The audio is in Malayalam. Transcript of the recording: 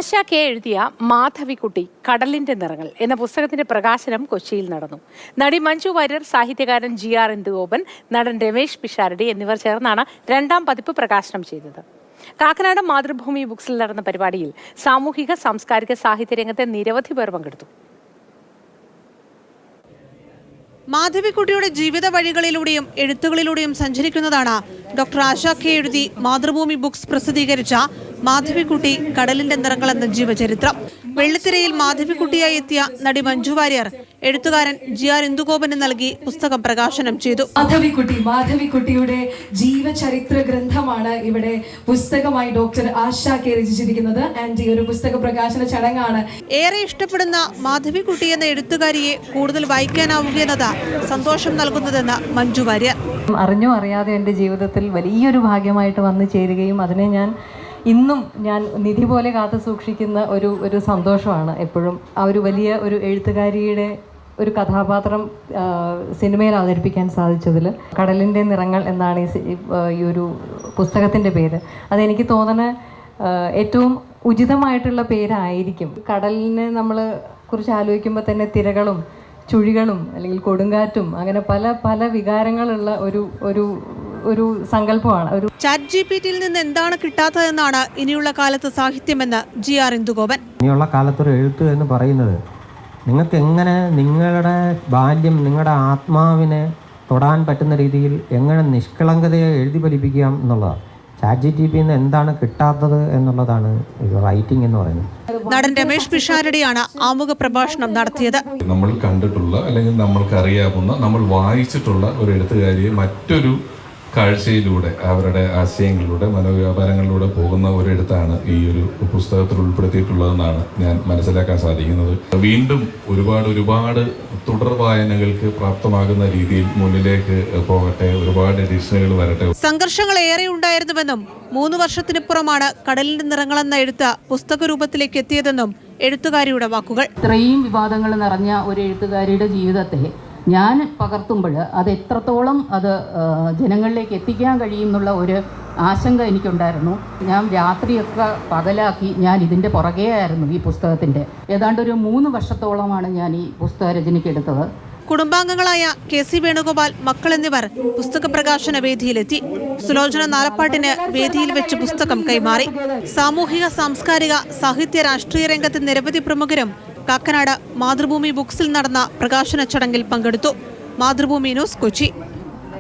ആശ കെ എഴുതിയ മാധവിക്കുട്ടി കടലിന്റെ നിറങ്ങൾ എന്ന പുസ്തകത്തിന്റെ പ്രകാശനം കൊച്ചിയിൽ നടന്നു. നടി മഞ്ജു വാര്യർ, സാഹിത്യകാരൻ GR ഇന്ദുഗോപൻ, നടൻ രമേശ് പിഷാരടി എന്നിവർ ചേർന്നാണ് രണ്ടാം പതിപ്പ് പ്രകാശനം ചെയ്തത്. കാക്കനാട് മാതൃഭൂമി ബുക്സിൽ നടന്ന പരിപാടിയിൽ സാമൂഹിക, സാംസ്കാരിക, സാഹിത്യ രംഗത്തെ നിരവധി പേർ പങ്കെടുത്തു. മാധവിക്കുട്ടിയുടെ ജീവിത വഴികളിലൂടെയും എഴുത്തുകളിലൂടെയും സഞ്ചരിക്കുന്നതാണ് ഡോക്ടർ ആശ കെ എഴുതി മാതൃഭൂമി ബുക്സ് പ്രസിദ്ധീകരിച്ച മാധവിക്കുട്ടി കടലിന്റെ നിറങ്ങൾ എന്ന ജീവചരിത്രം. വെള്ളിത്തിരയിൽ മാധവിക്കുട്ടിയായി എത്തിയ നടി മഞ്ജു വാര്യർ എഴുത്തുകാരൻ GR ഇന്ദുഗോപന് നൽകി പുസ്തകം പ്രകാശനം ചെയ്തു. മാധവിക്കുട്ടിയുടെ ജീവചരിത്ര ഗ്രന്ഥമാണ് ഇവിടെ പുസ്തകമായി ഡോക്ടർ ആശ കെ രചിച്ചിരിക്കുന്നത്. ആൻഡ് ഈ ഒരു പുസ്തക പ്രകാശന ചടങ്ങാണ്. ഏറെ ഇഷ്ടപ്പെടുന്ന മാധവിക്കുട്ടി എന്ന എഴുത്തുകാരിയെ കൂടുതൽ വായിക്കാനാവുകയെന്നത് സന്തോഷം നൽകുന്നതെന്ന് മഞ്ജു വാര്യർ. അറിഞ്ഞോ അറിയാതെ എൻ്റെ ജീവിതത്തിൽ വലിയൊരു ഭാഗ്യമായിട്ട് വന്നു ചേരുകയും അതിനെ ഇന്നും ഞാൻ നിധി പോലെ കാത്തു സൂക്ഷിക്കുന്ന ഒരു സന്തോഷമാണ് എപ്പോഴും. ആ ഒരു വലിയ ഒരു എഴുത്തുകാരിയുടെ ഒരു കഥാപാത്രം സിനിമയിൽ അവതരിപ്പിക്കാൻ സാധിച്ചതിൽ. കടലിൻ്റെ നിറങ്ങൾ എന്നാണ് ഈ ഒരു പുസ്തകത്തിൻ്റെ പേര്. അതെനിക്ക് തോന്നുന്ന ഏറ്റവും ഉചിതമായിട്ടുള്ള പേരായിരിക്കും. കടലിനെ നമ്മൾ കുറിച്ച് ആലോചിക്കുമ്പോൾ തന്നെ തിരകളും ചുഴികളും അല്ലെങ്കിൽ കൊടുങ്കാറ്റും അങ്ങനെ പല പല വികാരങ്ങളുള്ള ഒരു സങ്കല്പമാണ്. ChatGPTയിൽ നിന്ന് എന്താണ് കിട്ടാത്തതെന്നാണ് ഇനിയുള്ള കാലത്ത് സാഹിത്യമെന്ന് GR ഇന്ദുഗോപൻ. ഇനിയുള്ള കാലത്തൊരു എഴുത്ത് എന്ന് പറയുന്നത് നിങ്ങൾക്ക് എങ്ങനെ നിങ്ങളുടെ ബാല്യം, നിങ്ങളുടെ ആത്മാവിനെ തൊടാൻ പറ്റുന്ന രീതിയിൽ എങ്ങനെ നിഷ്കളങ്കതയെ എഴുതി ഫലിപ്പിക്കാം എന്നുള്ളതാണ്. ChatGPTയിൽ നിന്ന് എന്താണ് കിട്ടാത്തത് എന്നുള്ളതാണ് റൈറ്റിംഗ് എന്ന് പറയുന്നത്. നടൻ രമേശ് പിഷാരടിയാണ് ആമുഖ പ്രഭാഷണം നടത്തിയത്. നമ്മൾ കണ്ടിട്ടുള്ള അല്ലെങ്കിൽ നമ്മൾക്ക് അറിയാവുന്ന, നമ്മൾ വായിച്ചിട്ടുള്ള ഒരു എഴുത്തുകാരിയെ മറ്റൊരു കാഴ്ചയിലൂടെ, അവരുടെ ആശയങ്ങളിലൂടെ, മനോവ്യാപാരങ്ങളിലൂടെ പോകുന്ന ഒരു എഴുത്താണ് ഈ ഒരു പുസ്തകത്തിൽ ഉൾപ്പെടുത്തിയിട്ടുള്ളതെന്നാണ് ഞാൻ മനസ്സിലാക്കാൻ സാധിക്കുന്നത്. വീണ്ടും ഒരുപാട് തുടർ വായനകൾക്ക് പ്രാപ്തമാകുന്ന രീതിയിൽ മുന്നിലേക്ക് പോകട്ടെ, ഒരുപാട് എഡിഷനുകൾ വരട്ടെ. സംഘർഷങ്ങൾ ഏറെ ഉണ്ടായിരുന്നുവെന്നും 3 വർഷത്തിനിപ്പുറമാണ് കടലിന്റെ നിറങ്ങളെന്ന എഴുത്ത് പുസ്തക രൂപത്തിലേക്ക് എത്തിയതെന്നും എഴുത്തുകാരിയുടെ വാക്കുകൾ. ഇത്രയും വിവാദങ്ങൾ നിറഞ്ഞ ഒരു എഴുത്തുകാരിയുടെ ജീവിതത്തെ ഞാൻ പകർത്തുമ്പോൾ അത് എത്രത്തോളം അത് ജനങ്ങളിലേക്ക് എത്തിക്കാൻ കഴിയും എന്നുള്ള ഒരു ആശങ്ക എനിക്കുണ്ടായിരുന്നു. ഞാൻ രാത്രിയൊക്കെ പകലാക്കി ഞാൻ ഇതിൻ്റെ പുറകെയായിരുന്നു. ഈ പുസ്തകത്തിൻ്റെ ഏതാണ്ട് ഒരു 3 വർഷത്തോളമാണ് ഞാൻ ഈ പുസ്തക രചനയ്ക്ക് എടുത്തത്. കുടുംബാംഗങ്ങളായ KC വേണുഗോപാൽ, മക്കൾ എന്നിവർ പുസ്തക പ്രകാശന വേദിയിലെത്തി. സുലോചന നാലപ്പാട്ടിന് വേദിയിൽ വെച്ച് പുസ്തകം കൈമാറി. സാമൂഹിക, സാംസ്കാരിക, സാഹിത്യ, രാഷ്ട്രീയ രംഗത്തെ നിരവധി പ്രമുഖരും കാക്കനാട് മാതൃഭൂമി ബുക്സിൽ നടന്ന പ്രകാശന ചടങ്ങിൽ പങ്കെടുത്തു. മാതൃഭൂമി ന്യൂസ്, കൊച്ചി.